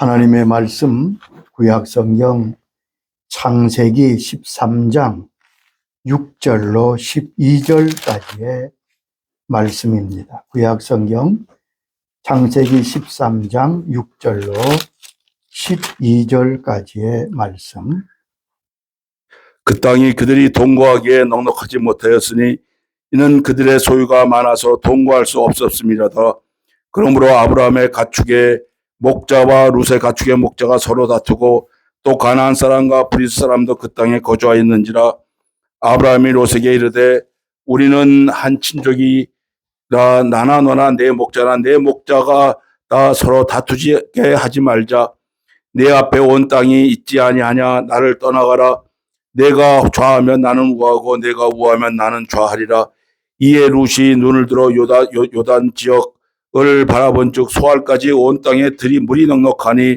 하나님의 말씀 구약성경 창세기 13장 6절로 12절까지의 말씀입니다. 구약성경 창세기 13장 6절로 12절까지의 말씀. 그 땅이 그들이 동거하기에 넉넉하지 못하였으니 이는 그들의 소유가 많아서 동거할 수 없었음이라다. 그러므로 아브라함의 가축의 목자와 룻의 가축의 목자가 서로 다투고 또 가나안 사람과 브리스 사람도 그 땅에 거주하였는지라. 아브라함이 롯에게 이르되 우리는 한 친족이라 나나 너나 내 목자나 내 목자가 다 서로 다투게 하지 말자. 내 앞에 온 땅이 있지 아니하냐. 나를 떠나가라. 내가 좌하면 나는 우하고 내가 우하면 나는 좌하리라. 이에 룻이 눈을 들어 요단 지역을 바라본즉 소알까지 온 땅에 들이 물이 넉넉하니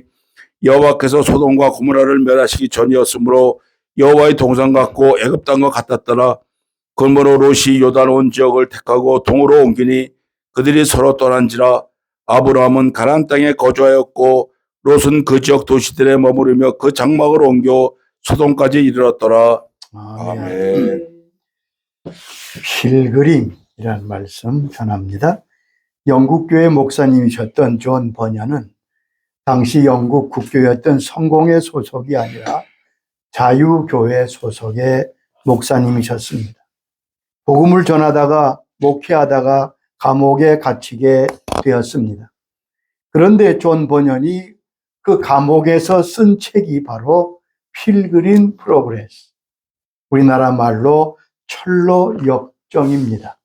여호와께서 소돔과 고모라를 멸하시기 전이었으므로 여호와의 동상 같고 애굽 땅과 같았더라. 그러므로 롯이 요단 온 지역을 택하고 동으로 옮기니 그들이 서로 떠난지라. 아브라함은 가나안 땅에 거주하였고 롯은 그 지역 도시들에 머무르며 그 장막을 옮겨 소돔까지 이르렀더라. 아멘. 필그림이라는 말씀 전합니다. 영국교회 목사님이셨던 존 버녀는 당시 영국 국교였던 성공회 소속이 아니라 자유교회 소속의 목사님이셨습니다. 복음을 전하다가 목회하다가 감옥에 갇히게 되었습니다. 그런데 존 버녀이 그 감옥에서 쓴 책이 바로 필그림 프로그레스, 우리나라 말로 철로 역정입니다.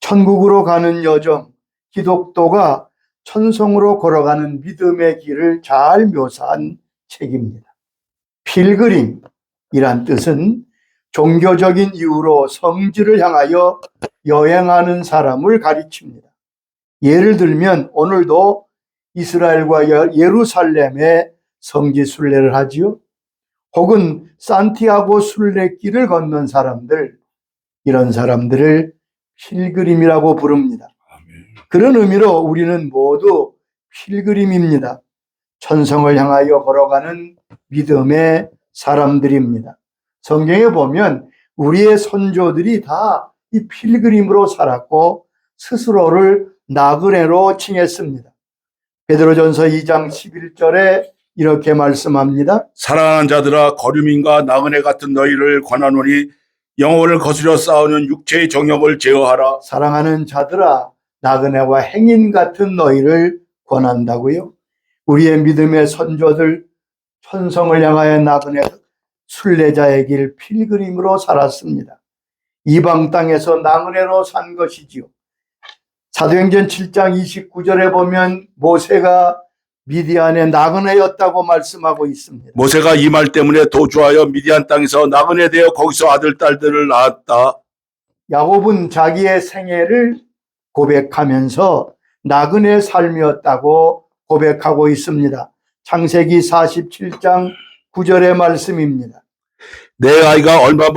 천국으로 가는 여정, 기독도가 천성으로 걸어가는 믿음의 길을 잘 묘사한 책입니다. 필그림이란 뜻은 종교적인 이유로 성지를 향하여 여행하는 사람을 가리킵니다. 예를 들면 오늘도 이스라엘과 예루살렘에 성지 순례를 하지요. 혹은 산티아고 순례길을 걷는 사람들, 이런 사람들을 필그림이라고 부릅니다. 그런 의미로 우리는 모두 필그림입니다. 천성을 향하여 걸어가는 믿음의 사람들입니다. 성경에 보면 우리의 선조들이 다 이 필그림으로 살았고 스스로를 나그네로 칭했습니다. 베드로전서 2장 11절에 이렇게 말씀합니다. 사랑하는 자들아, 거류민과 나그네 같은 너희를 권하노니 영혼을 거스려 싸우는 육체의 정욕을 제어하라. 사랑하는 자들아, 나그네와 행인 같은 너희를 권한다고요. 우리의 믿음의 선조들, 천성을 향하여 나그네 순례자의 길 필그림으로 살았습니다. 이방 땅에서 나그네로 산 것이지요. 사도행전 7장 29절에 보면 모세가 미디안의 나그네였다고 말씀하고 있습니다. 모세가 이 말 때문에 도주하여 미디안 땅에서 나그네 되어 거기서 아들 딸들을 낳았다. 야곱은 자기의 생애를 고백하면서 나그네 삶이었다고 고백하고 있습니다. 창세기 47장 9절의 말씀입니다. 내 나이가 얼마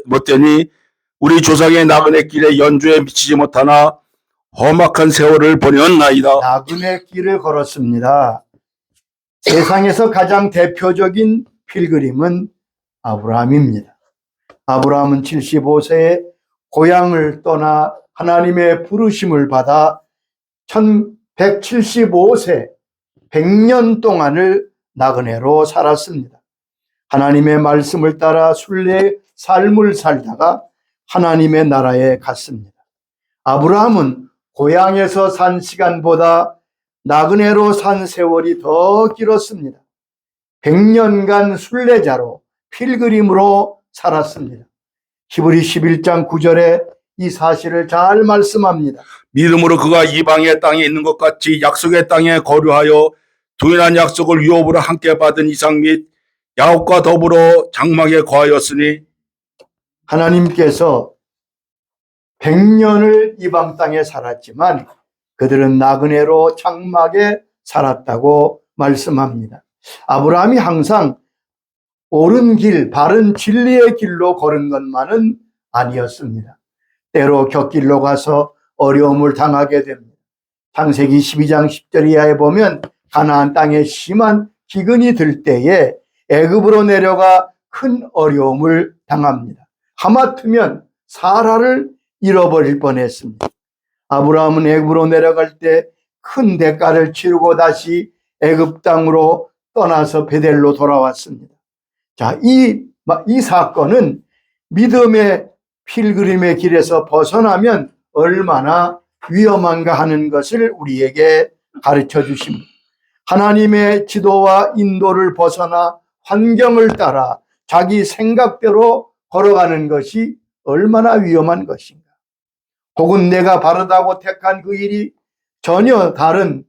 못되니 우리 조상의 나그네 길에 연주에 미치지 못하나 험악한 세월을 보냈나이다. 나그네 길을 걸었습니다. 세상에서 가장 대표적인 필그림은 아브라함입니다. 아브라함은 75세에 고향을 떠나 하나님의 부르심을 받아 1175세 100년 동안을 나그네로 살았습니다. 하나님의 말씀을 따라 순례 삶을 살다가 하나님의 나라에 갔습니다. 아브라함은 고향에서 산 시간보다 나그네로 산 세월이 더 길었습니다. 100년간 순례자로 필그림으로 살았습니다. 히브리 11장 9절에 이 사실을 잘 말씀합니다. 믿음으로 그가 이방의 땅에 있는 것 같이 약속의 땅에 거류하여 동일한 약속을 유업으로 함께 받은 이삭 및 야곱과 더불어 장막에 거하였으니. 하나님께서 100년을 이방 땅에 살았지만 그들은 나그네로 장막에 살았다고 말씀합니다. 아브라함이 항상 옳은 길, 바른 진리의 길로 걸은 것만은 아니었습니다. 때로 곁길로 가서 어려움을 당하게 됩니다. 창세기 12장 10절 이하에 보면 가나안 땅에 심한 기근이 들 때에 애굽으로 내려가 큰 어려움을 당합니다. 하마터면 사라를 잃어버릴 뻔했습니다. 아브라함은 애굽으로 내려갈 때 큰 대가를 치르고 다시 애굽 땅으로 떠나서 베델로 돌아왔습니다. 자, 이 사건은 믿음의 필그림의 길에서 벗어나면 얼마나 위험한가 하는 것을 우리에게 가르쳐 주십니다. 하나님의 지도와 인도를 벗어나 환경을 따라 자기 생각대로 걸어가는 것이 얼마나 위험한 것인가. 혹은 내가 바르다고 택한 그 일이 전혀 다른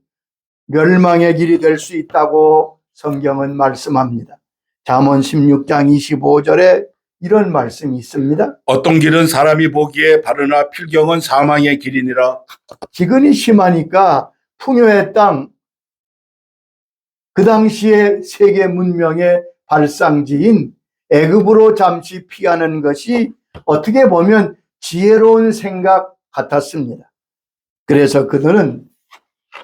멸망의 길이 될 수 있다고 성경은 말씀합니다. 잠언 16장 25절에 이런 말씀이 있습니다. 어떤 길은 사람이 보기에 바르나 필경은 사망의 길이니라. 기근이 심하니까 풍요의 땅, 그 당시에 세계 문명의 발상지인 애굽으로 잠시 피하는 것이 어떻게 보면 지혜로운 생각 같았습니다. 그래서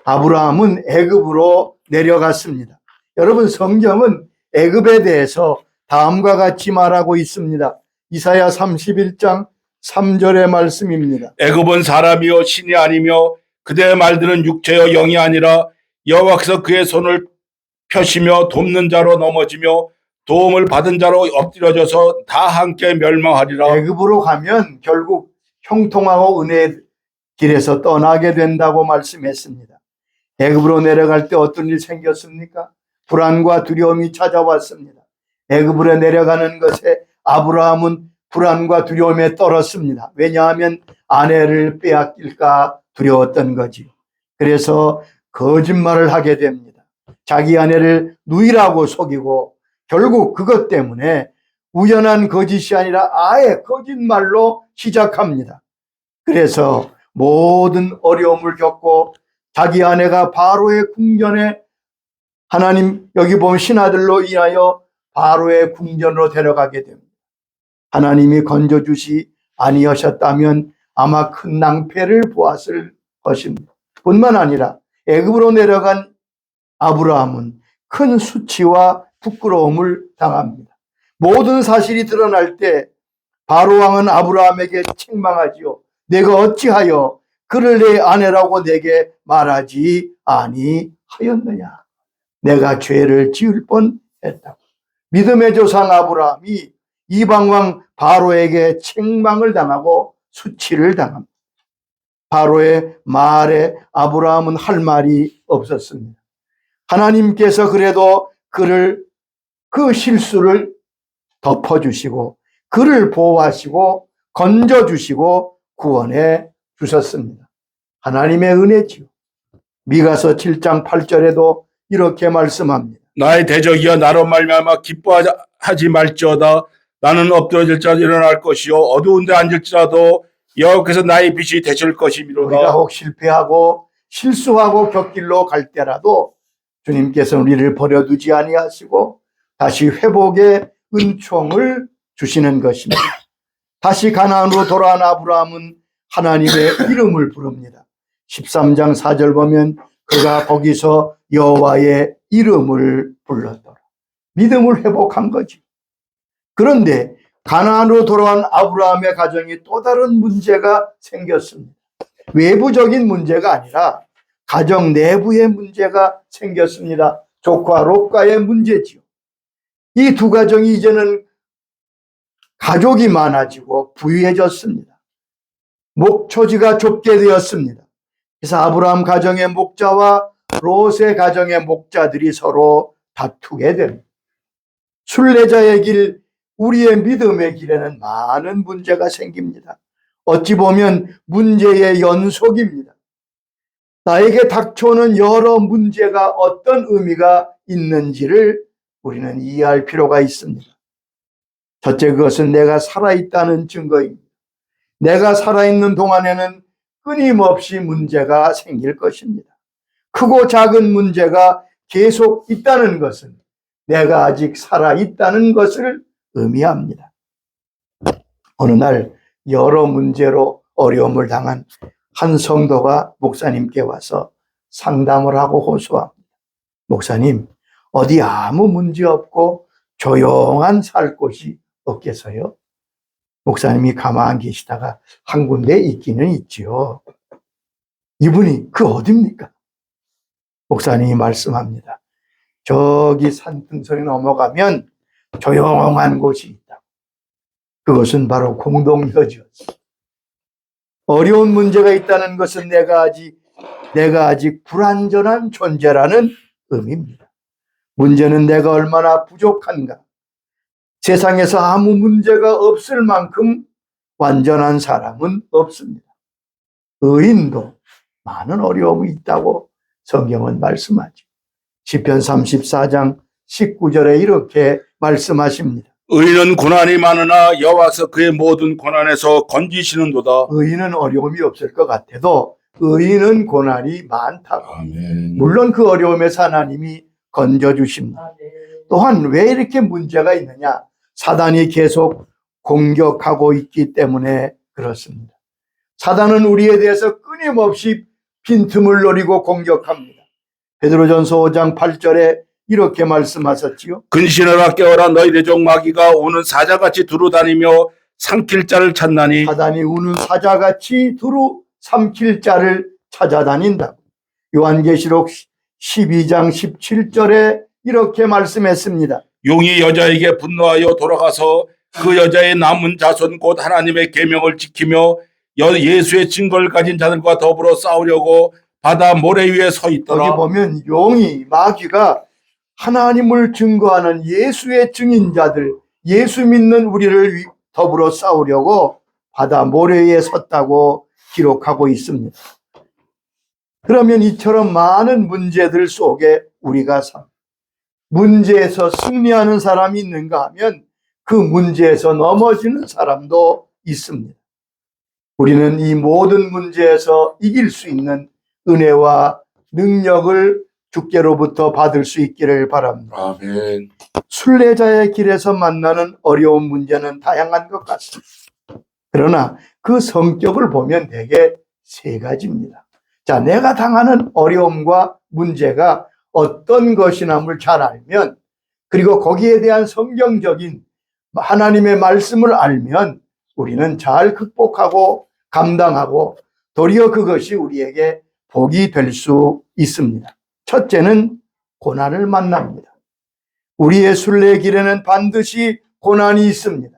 아브라함은 애굽으로 내려갔습니다. 여러분, 성경은 애굽에 대해서 다음과 같이 말하고 있습니다. 이사야 31장 3절의 말씀입니다. 애굽은 사람이요 신이 아니며 그대의 말들은 육체요 영이 아니라 여호와께서 그의 손을 펴시며 돕는 자로 넘어지며 도움을 받은 자로 엎드려져서 다 함께 멸망하리라. 애굽으로 가면 결국 형통하고 은혜의 길에서 떠나게 된다고 말씀했습니다. 애굽으로 내려갈 때 어떤 일이 생겼습니까? 불안과 두려움이 찾아왔습니다. 애굽으로 내려가는 것에 아브라함은 불안과 두려움에 떨었습니다. 왜냐하면 아내를 빼앗길까 두려웠던 거지요. 그래서 거짓말을 하게 됩니다. 자기 아내를 누이라고 속이고 결국 그것 때문에 우연한 거짓이 아니라 아예 거짓말로 시작합니다. 그래서 모든 어려움을 겪고 자기 아내가 바로의 궁전에 하나님 여기 보면 신하들로 인하여 바로의 궁전으로 데려가게 됩니다. 하나님이 건져주시 아니하셨다면 아마 큰 낭패를 보았을 것입니다. 뿐만 아니라 애굽으로 내려간 아브라함은 큰 수치와 부끄러움을 당합니다. 모든 사실이 드러날 때 바로 왕은 아브라함에게 책망하지요. 내가 어찌하여 그를 내 아내라고 내게 말하지 아니하였느냐. 내가 죄를 지을 뻔했다고. 믿음의 조상 아브라함이 이방왕 바로에게 책망을 당하고 수치를 당합니다. 바로의 말에 아브라함은 할 말이 없었습니다. 하나님께서 그래도 그 실수를 덮어주시고 그를 보호하시고 건져주시고 구원해 주셨습니다. 하나님의 은혜지요. 미가서 7장 8절에도 이렇게 말씀합니다. 나의 대적이여 나로 말미암아 기뻐하지 말지어다. 나는 엎드러질지라도 일어날 것이요 어두운 데 앉을지라도 여호와께서 나의 빛이 되실 것이미로다. 우리가 혹 실패하고 실수하고 곁길로 갈 때라도 주님께서 우리를 버려두지 아니하시고 다시 회복의 은총을 주시는 것입니다. 다시 가나안으로 돌아온 아브라함은 하나님의 이름을 부릅니다. 13장 4절 보면 그가 거기서 여호와의 이름을 불렀더라. 믿음을 회복한 거지. 그런데 가나안으로 돌아온 아브라함의 가정에 또 다른 문제가 생겼습니다. 외부적인 문제가 아니라 가정 내부의 문제가 생겼습니다. 조카 롯과의 문제지요. 이 두 가정이 이제는 가족이 많아지고 부유해졌습니다. 목초지가 좁게 되었습니다. 그래서 아브라함 가정의 목자와 롯의 가정의 목자들이 서로 다투게 됩니다. 순례자의 길, 우리의 믿음의 길에는 많은 문제가 생깁니다. 어찌 보면 문제의 연속입니다. 나에게 닥쳐오는 여러 문제가 어떤 의미가 있는지를 우리는 이해할 필요가 있습니다. 첫째, 그것은 내가 살아있다는 증거입니다. 내가 살아있는 동안에는 끊임없이 문제가 생길 것입니다. 크고 작은 문제가 계속 있다는 것은 내가 아직 살아있다는 것을 의미합니다. 어느 날 여러 문제로 어려움을 당한 한 성도가 목사님께 와서 상담을 하고 호소합니다. 목사님, 어디 아무 문제 없고 조용한 살 곳이 없겠어요? 목사님이 가만히 계시다가 한 군데 있기는 있지요. 이분이 그 어딥니까? 목사님이 말씀합니다. 저기 산등성에 넘어가면 조용한 곳이 있다. 그것은 바로 공동묘지였습니다. 어려운 문제가 있다는 것은 내가 아직 불완전한 존재라는 의미입니다. 문제는 내가 얼마나 부족한가. 세상에서 아무 문제가 없을 만큼 완전한 사람은 없습니다. 의인도 많은 어려움이 있다고 성경은 말씀하죠. 시편 34장 19절에 이렇게 말씀하십니다. 의인은 고난이 많으나 여호와께서 그의 모든 고난에서 건지시는도다. 의인은 어려움이 없을 것 같아도 의인은 고난이 많다고. 아멘. 물론 그 어려움에서 하나님이 건져주십니다. 또한 왜 이렇게 문제가 있느냐? 사단이 계속 공격하고 있기 때문에 그렇습니다. 사단은 우리에 대해서 끊임없이 빈틈을 노리고 공격합니다. 베드로전서 5장 8절에 이렇게 말씀하셨지요. 근신하라 깨어라 너희 대적 마귀가 오는 사자같이 두루다니며 삼킬 자를 찾나니. 사단이 우는 사자같이 두루 삼킬 자를 찾아다닌다. 요한계시록 12장 17절에 이렇게 말씀했습니다. 용이 여자에게 분노하여 돌아가서 그 여자의 남은 자손 곧 하나님의 계명을 지키며 예수의 증거를 가진 자들과 더불어 싸우려고 바다 모래 위에 서 있더라. 여기 보면 용이 마귀가 하나님을 증거하는 예수의 증인자들, 예수 믿는 우리를 더불어 싸우려고 바다 모래 위에 섰다고 기록하고 있습니다. 그러면 이처럼 많은 문제들 속에 우리가 문제에서 승리하는 사람이 있는가 하면 그 문제에서 넘어지는 사람도 있습니다. 우리는 이 모든 문제에서 이길 수 있는 은혜와 능력을 주께로부터 받을 수 있기를 바랍니다. 아멘. 순례자의 길에서 만나는 어려운 문제는 다양한 것 같습니다. 그러나 그 성격을 보면 대개 세 가지입니다. 자, 내가 당하는 어려움과 문제가 어떤 것이남을 잘 알면, 그리고 거기에 대한 성경적인 하나님의 말씀을 알면 우리는 잘 극복하고 감당하고 도리어 그것이 우리에게 복이 될 수 있습니다. 첫째는 고난을 만납니다. 우리의 순례길에는 반드시 고난이 있습니다.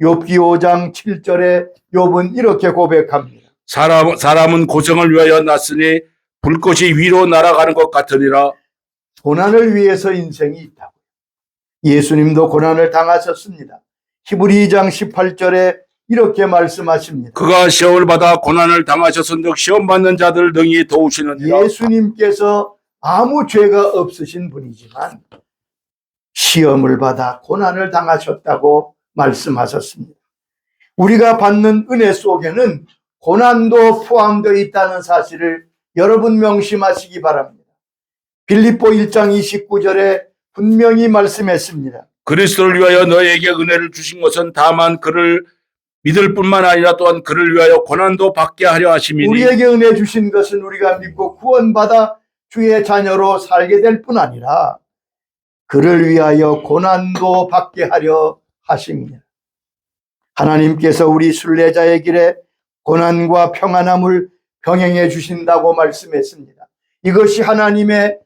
욥기 5장 7절에 욥은 이렇게 고백합니다. 사람은 고생을 위하여 났으니 불꽃이 위로 날아가는 것 같으니라. 고난을 위해서 인생이 있다고. 예수님도 고난을 당하셨습니다. 히브리 2장 18절에 이렇게 말씀하십니다. 그가 시험을 받아 고난을 당하셨은즉 시험 받는 자들 능히 도우시느니라. 예수님께서 아무 죄가 없으신 분이지만 시험을 받아 고난을 당하셨다고 말씀하셨습니다. 우리가 받는 은혜 속에는 고난도 포함되어 있다는 사실을 여러분 명심하시기 바랍니다. 빌립보 1장 29절에 분명히 말씀했습니다. 그리스도를 위하여 너에게 은혜를 주신 것은 다만 그를 믿을 뿐만 아니라 또한 그를 위하여 고난도 받게 하려 하심이니. 우리에게 은혜 주신 것은 우리가 믿고 구원받아 주의 자녀로 살게 될 뿐 아니라 그를 위하여 고난도 받게 하려 하심이니라. 하나님께서 우리 순례자의 길에 고난과 평안함을 병행해 주신다고 말씀했습니다. 이것이 하나님의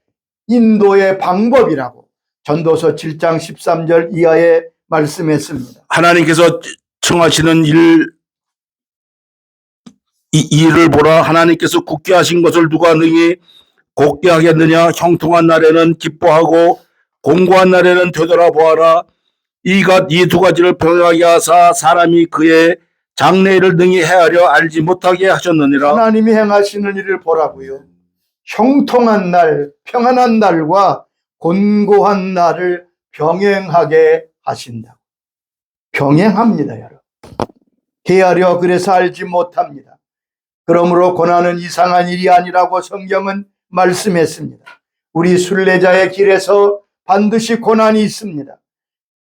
인도의 방법이라고 전도서 7장 13절 이하에 말씀했습니다. 하나님께서 청하시는 일을 보라. 하나님께서 굳게 하신 것을 누가 능히 곱게 하겠느냐. 형통한 날에는 기뻐하고 공고한 날에는 되돌아보아라. 이 두 가지를 평행하게 하사 사람이 그의 장래일을 능히 헤아려 알지 못하게 하셨느니라. 하나님이 행하시는 일을 보라고요. 형통한 날, 평안한 날과 곤고한 날을 병행하게 하신다. 병행합니다, 여러분. 헤아려 그래서 알지 못합니다. 그러므로 고난은 이상한 일이 아니라고 성경은 말씀했습니다. 우리 순례자의 길에서 반드시 고난이 있습니다.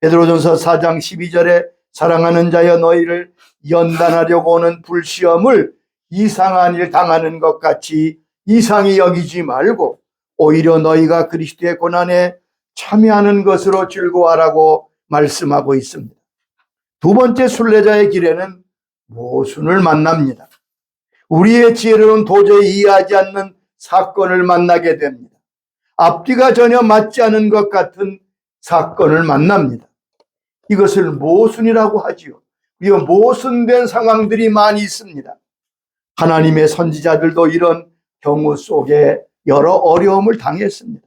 베드로전서 4장 12절에 사랑하는 자여 너희를 연단하려고 오는 불시험을 이상한 일 당하는 것 같이 이상히 여기지 말고 오히려 너희가 그리스도의 고난에 참여하는 것으로 즐거워하라고 말씀하고 있습니다. 두 번째 순례자의 길에는 모순을 만납니다. 우리의 지혜로는 도저히 이해하지 않는 사건을 만나게 됩니다. 앞뒤가 전혀 맞지 않은 것 같은 사건을 만납니다. 이것을 모순이라고 하지요. 이 모순된 상황들이 많이 있습니다. 하나님의 선지자들도 이런 경우 속에 여러 어려움을 당했습니다.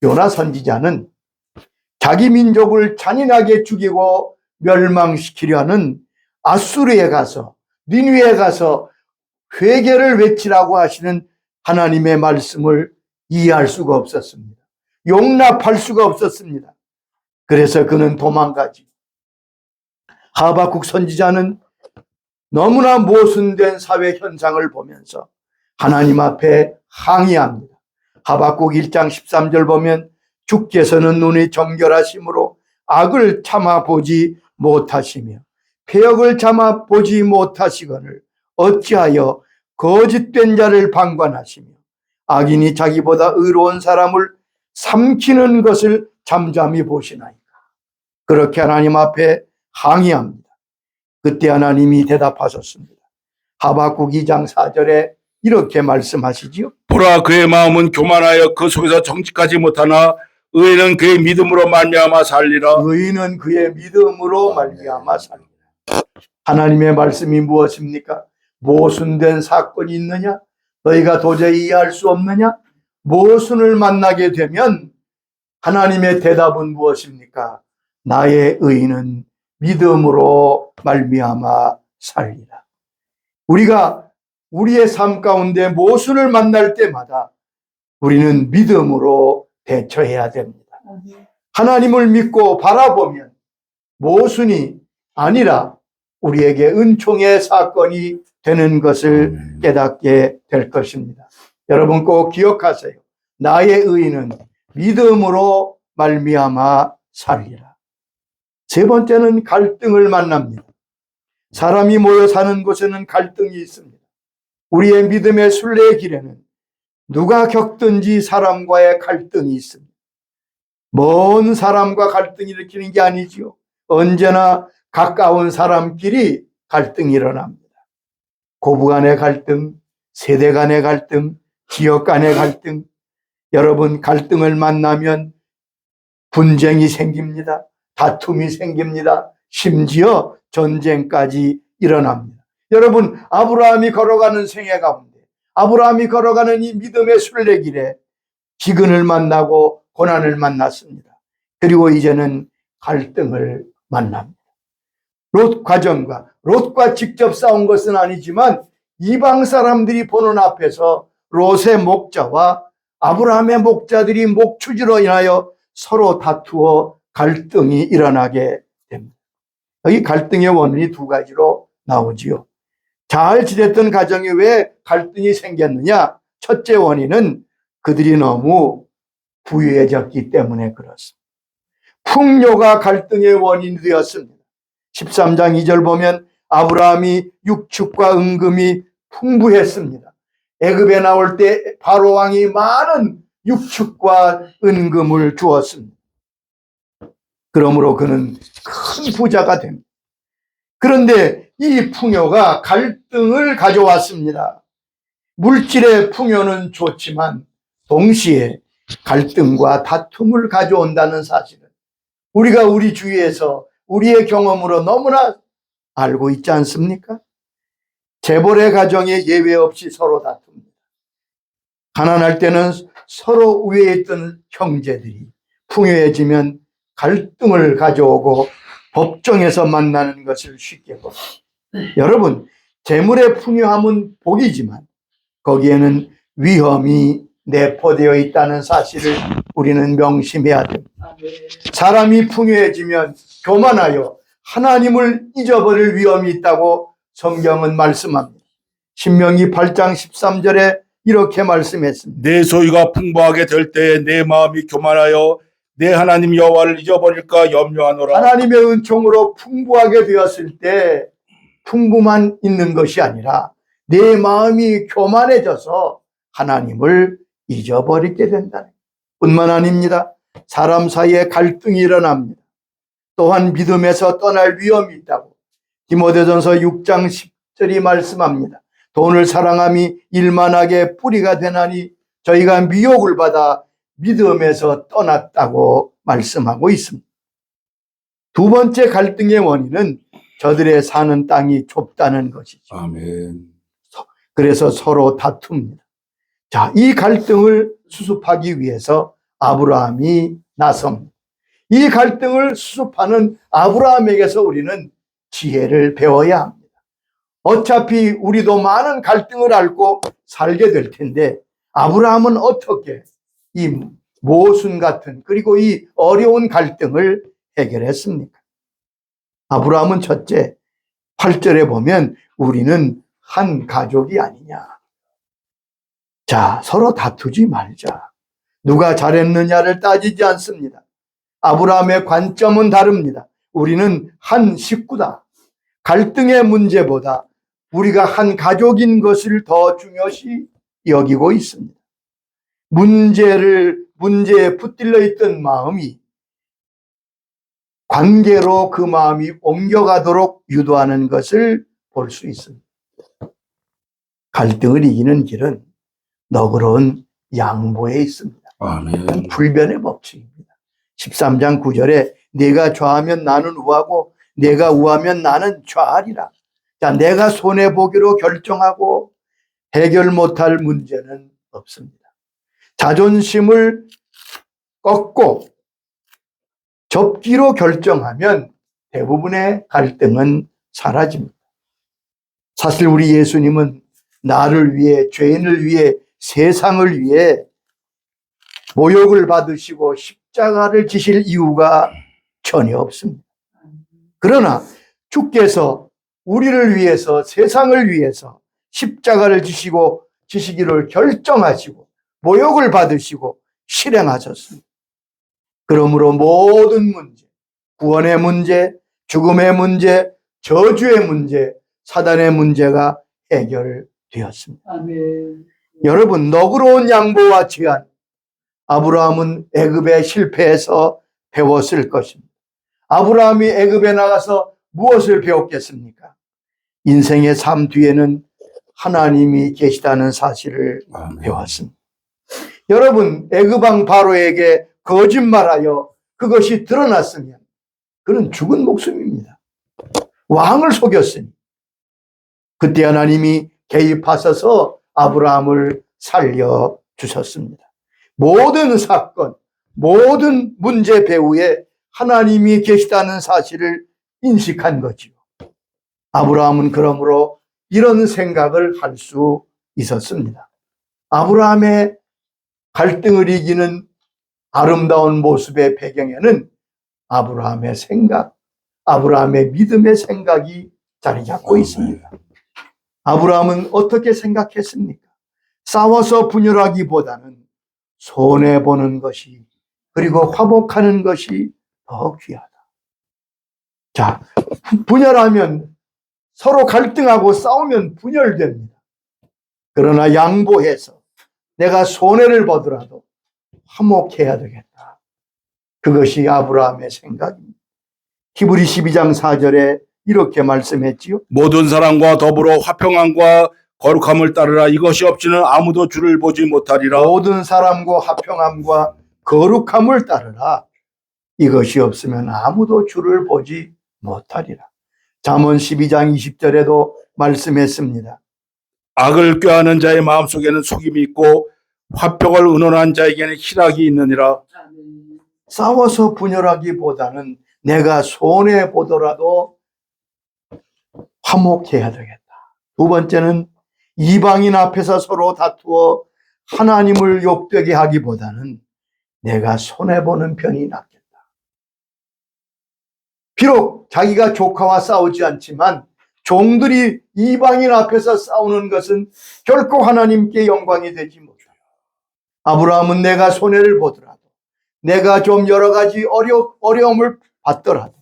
요나 선지자는 자기 민족을 잔인하게 죽이고 멸망시키려 하는 아수르에 가서 니느웨에 가서 회개를 외치라고 하시는 하나님의 말씀을 이해할 수가 없었습니다. 용납할 수가 없었습니다. 그래서 그는 도망가지. 하박국 선지자는 너무나 모순된 사회 현상을 보면서 하나님 앞에 항의합니다. 하박국 1장 13절 보면 주께서는 눈이 정결하심으로 악을 참아보지 못하시며 폐역을 참아보지 못하시거늘 어찌하여 거짓된 자를 방관하시며 악인이 자기보다 의로운 사람을 삼키는 것을 잠잠히 보시나이까. 그렇게 하나님 앞에 항의합니다. 그때 하나님이 대답하셨습니다. 하박국 2장 4절에 이렇게 말씀하시지요. 보라, 그의 마음은 교만하여 그 속에서 정직하지 못하나 의인은 그의 믿음으로 말미암아 살리라. 의인은 그의 믿음으로 말미암아 살리라. 하나님의 말씀이 무엇입니까? 모순된 사건이 있느냐? 너희가 도저히 이해할 수 없느냐? 모순을 만나게 되면 하나님의 대답은 무엇입니까? 나의 의인은 믿음으로 말미암아 살리라. 우리가 우리의 삶 가운데 모순을 만날 때마다 우리는 믿음으로 대처해야 됩니다. 하나님을 믿고 바라보면 모순이 아니라 우리에게 은총의 사건이 되는 것을 깨닫게 될 것입니다. 여러분 꼭 기억하세요. 나의 의인은 믿음으로 말미암아 살리라. 세 번째는 갈등을 만납니다. 사람이 모여 사는 곳에는 갈등이 있습니다. 우리의 믿음의 순례의 길에는 누가 겪든지 사람과의 갈등이 있습니다. 먼 사람과 갈등이 일으키는 게 아니지요. 언제나 가까운 사람끼리 갈등이 일어납니다. 고부 간의 갈등, 세대 간의 갈등, 지역 간의 갈등. 여러분 갈등을 만나면 분쟁이 생깁니다. 다툼이 생깁니다. 심지어 전쟁까지 일어납니다. 여러분 아브라함이 걸어가는 생애 가운데 아브라함이 걸어가는 이 믿음의 순례길에 기근을 만나고 고난을 만났습니다. 그리고 이제는 갈등을 만납니다. 롯 가정과 롯과 직접 싸운 것은 아니지만 이방 사람들이 보는 앞에서 롯의 목자와 아브라함의 목자들이 목추지로 인하여 서로 다투어 갈등이 일어나게 됩니다. 여기 갈등의 원인이 두 가지로 나오지요. 잘 지냈던 가정에 왜 갈등이 생겼느냐? 첫째 원인은 그들이 너무 부유해졌기 때문에 그렇습니다. 풍요가 갈등의 원인이 되었습니다. 13장 2절 보면 아브라함이 육축과 은금이 풍부했습니다. 애굽에 나올 때 바로 왕이 많은 육축과 은금을 주었습니다. 그러므로 그는 큰 부자가 됩니다. 그런데 이 풍요가 갈등을 가져왔습니다. 물질의 풍요는 좋지만 동시에 갈등과 다툼을 가져온다는 사실은 우리가 우리 주위에서 우리의 경험으로 너무나 알고 있지 않습니까? 재벌의 가정에 예외 없이 서로 다툽니다. 가난할 때는 서로 위에 있던 형제들이 풍요해지면 갈등을 가져오고 법정에서 만나는 것을 쉽게 봅니다. 여러분, 재물의 풍요함은 복이지만 거기에는 위험이 내포되어 있다는 사실을 우리는 명심해야 됩니다. 사람이 풍요해지면 교만하여 하나님을 잊어버릴 위험이 있다고 성경은 말씀합니다. 신명기 8장 13절에 이렇게 말씀했습니다. 내 소유가 풍부하게 될 때에 내 마음이 교만하여 내 하나님 여호와를 잊어버릴까 염려하노라. 하나님의 은총으로 풍부하게 되었을 때 풍부만 있는 것이 아니라 내 마음이 교만해져서 하나님을 잊어버리게 된다는 뿐만 아닙니다. 사람 사이에 갈등이 일어납니다. 또한 믿음에서 떠날 위험이 있다고 디모데전서 6장 10절이 말씀합니다. 돈을 사랑함이 일만하게 뿌리가 되나니 저희가 미혹을 받아 믿음에서 떠났다고 말씀하고 있습니다. 두 번째 갈등의 원인은 저들의 사는 땅이 좁다는 것이죠. 아멘. 그래서 서로 다툽니다. 자, 이 갈등을 수습하기 위해서 아브라함이 나섭니다. 이 갈등을 수습하는 아브라함에게서 우리는 지혜를 배워야 합니다. 어차피 우리도 많은 갈등을 앓고 살게 될 텐데 아브라함은 어떻게 이 모순 같은 그리고 이 어려운 갈등을 해결했습니까? 아브라함은 첫째 8절에 보면 우리는 한 가족이 아니냐. 자, 서로 다투지 말자. 누가 잘했느냐를 따지지 않습니다. 아브라함의 관점은 다릅니다. 우리는 한 식구다. 갈등의 문제보다 우리가 한 가족인 것을 더 중요시 여기고 있습니다. 문제에 붙들려 있던 마음이 관계로 그 마음이 옮겨가도록 유도하는 것을 볼 수 있습니다. 갈등을 이기는 길은 너그러운 양보에 있습니다. 아멘. 불변의 법칙입니다. 13장 9절에 내가 좌하면 나는 우하고 내가 우하면 나는 좌하리라. 자, 내가 손해보기로 결정하고 해결 못할 문제는 없습니다. 자존심을 꺾고 접기로 결정하면 대부분의 갈등은 사라집니다. 사실 우리 예수님은 나를 위해, 죄인을 위해, 세상을 위해 모욕을 받으시고 십자가를 지실 이유가 전혀 없습니다. 그러나 주께서 우리를 위해서, 세상을 위해서 십자가를 지시기를 결정하시고 모욕을 받으시고 실행하셨습니다. 그러므로 모든 문제, 구원의 문제, 죽음의 문제, 저주의 문제, 사단의 문제가 해결되었습니다. 아멘. 여러분, 너그러운 양보와 제한, 아브라함은 애굽에 실패해서 배웠을 것입니다. 아브라함이 애굽에 나가서 무엇을 배웠겠습니까? 인생의 삶 뒤에는 하나님이 계시다는 사실을 배웠습니다. 여러분, 애굽왕 바로에게 거짓말하여 그것이 드러났으면 그는 죽은 목숨입니다. 왕을 속였으니 그때 하나님이 개입하셔서 아브라함을 살려주셨습니다. 모든 사건, 모든 문제 배후에 하나님이 계시다는 사실을 인식한 거지요. 아브라함은 그러므로 이런 생각을 할 수 있었습니다. 아브라함의 갈등을 이기는 아름다운 모습의 배경에는 아브라함의 생각, 아브라함의 믿음의 생각이 자리 잡고 있습니다. 아브라함은 어떻게 생각했습니까? 싸워서 분열하기보다는 손해보는 것이, 그리고 화목하는 것이 더 귀하다. 자, 분열하면 서로 갈등하고 싸우면 분열됩니다. 그러나 양보해서 내가 손해를 보더라도 화목해야 되겠다. 그것이 아브라함의 생각입니다. 히브리 12장 4절에 이렇게 말씀했지요. 모든 사람과 더불어 화평함과 거룩함을 따르라. 이것이 없이는 아무도 주를 보지 못하리라. 모든 사람과 화평함과 거룩함을 따르라. 이것이 없으면 아무도 주를 보지 못하리라. 잠언 12장 20절에도 말씀했습니다. 악을 꾀하는 자의 마음속에는 속임이 있고 화평을 의논한 자에게는 희락이 있느니라. 아멘. 싸워서 분열하기보다는 내가 손해보더라도 화목해야 되겠다. 두 번째는 이방인 앞에서 서로 다투어 하나님을 욕되게 하기보다는 내가 손해보는 편이 낫겠다. 비록 자기가 조카와 싸우지 않지만 종들이 이방인 앞에서 싸우는 것은 결코 하나님께 영광이 되지 못해요. 아브라함은 내가 손해를 보더라도, 내가 좀 여러 가지 어려움을 받더라도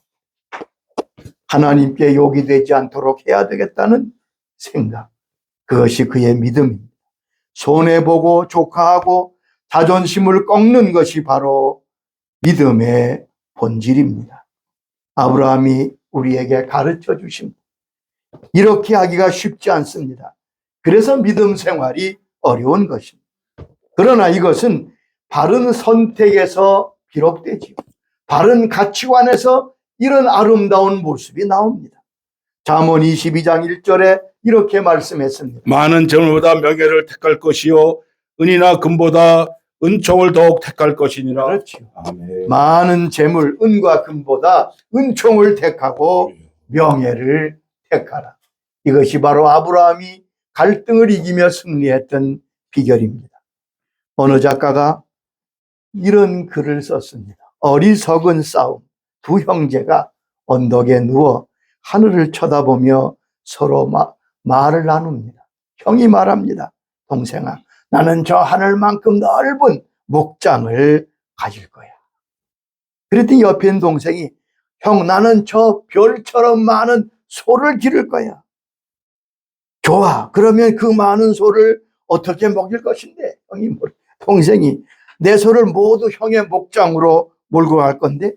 하나님께 욕이 되지 않도록 해야 되겠다는 생각, 그것이 그의 믿음입니다. 손해보고 조카하고 자존심을 꺾는 것이 바로 믿음의 본질입니다. 아브라함이 우리에게 가르쳐 주십니다. 이렇게 하기가 쉽지 않습니다. 그래서 믿음 생활이 어려운 것입니다. 그러나 이것은 바른 선택에서 비롯되지요. 바른 가치관에서 이런 아름다운 모습이 나옵니다. 잠언 22장 1절에 이렇게 말씀했습니다. 많은 재물보다 명예를 택할 것이요 은이나 금보다 은총을 더욱 택할 것이니라. 그렇죠. 아멘. 많은 재물, 은과 금보다 은총을 택하고 명예를 택하라. 이것이 바로 아브라함이 갈등을 이기며 승리했던 비결입니다. 어느 작가가 이런 글을 썼습니다. 어리석은 싸움. 두 형제가 언덕에 누워 하늘을 쳐다보며 서로 말을 나눕니다. 형이 말합니다. 동생아, 나는 저 하늘만큼 넓은 목장을 가질 거야. 그랬더니 옆에 있는 동생이 형, 나는 저 별처럼 많은 소를 기를 거야. 좋아. 그러면 그 많은 소를 어떻게 먹일 것인데? 동생이 내 소를 모두 형의 목장으로 몰고 갈 건데?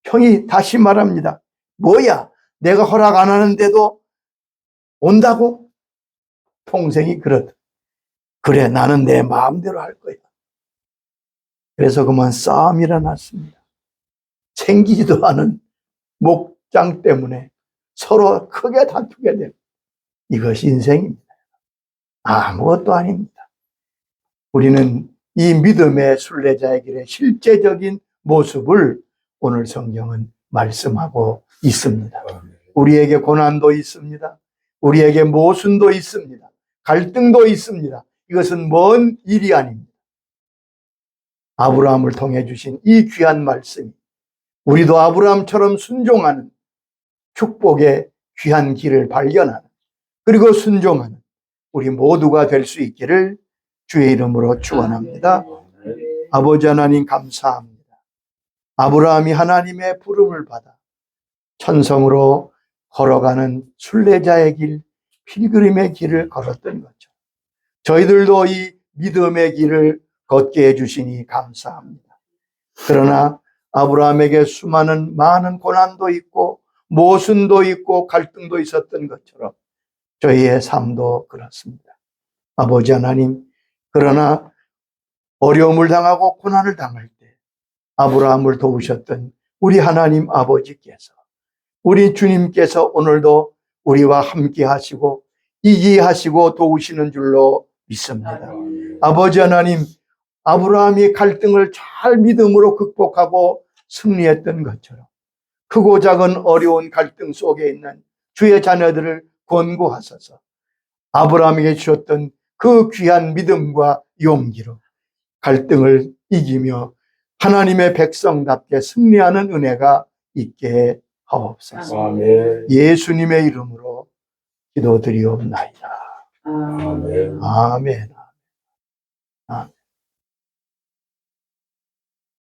형이 다시 말합니다. 뭐야? 내가 허락 안 하는데도 온다고? 동생이 그러다. 그래, 나는 내 마음대로 할 거야. 그래서 그만 싸움이 일어났습니다. 생기지도 않은 목장 때문에 서로 크게 다투게 됩니다. 이것이 인생입니다. 아무것도 아닙니다. 우리는 이 믿음의 순례자의 길의 실제적인 모습을 오늘 성경은 말씀하고 있습니다. 우리에게 고난도 있습니다. 우리에게 모순도 있습니다. 갈등도 있습니다. 이것은 먼 일이 아닙니다. 아브라함을 통해 주신 이 귀한 말씀이 우리도 아브라함처럼 순종하는 축복의 귀한 길을 발견하는 그리고 순종하는 우리 모두가 될 수 있기를 주의 이름으로 축원합니다. 아버지 하나님 감사합니다. 아브라함이 하나님의 부름을 받아 천성으로 걸어가는 순례자의 길, 필그림의 길을 걸었던 거죠. 저희들도 이 믿음의 길을 걷게 해주시니 감사합니다. 그러나 아브라함에게 수많은 많은 고난도 있고 모순도 있고 갈등도 있었던 것처럼 저희의 삶도 그렇습니다. 아버지 하나님, 그러나 어려움을 당하고 고난을 당할 때 아브라함을 도우셨던 우리 하나님 아버지께서, 우리 주님께서 오늘도 우리와 함께 하시고 이기하시고 도우시는 줄로 믿습니다. 아버지 하나님, 아브라함이 갈등을 잘 믿음으로 극복하고 승리했던 것처럼 크고 작은 어려운 갈등 속에 있는 주의 자녀들을 권고하소서. 아브라함에게 주셨던 그 귀한 믿음과 용기로 갈등을 이기며 하나님의 백성답게 승리하는 은혜가 있게 하옵소서. 아멘. 예수님의 이름으로 기도드리옵나이다. 아멘. 아멘.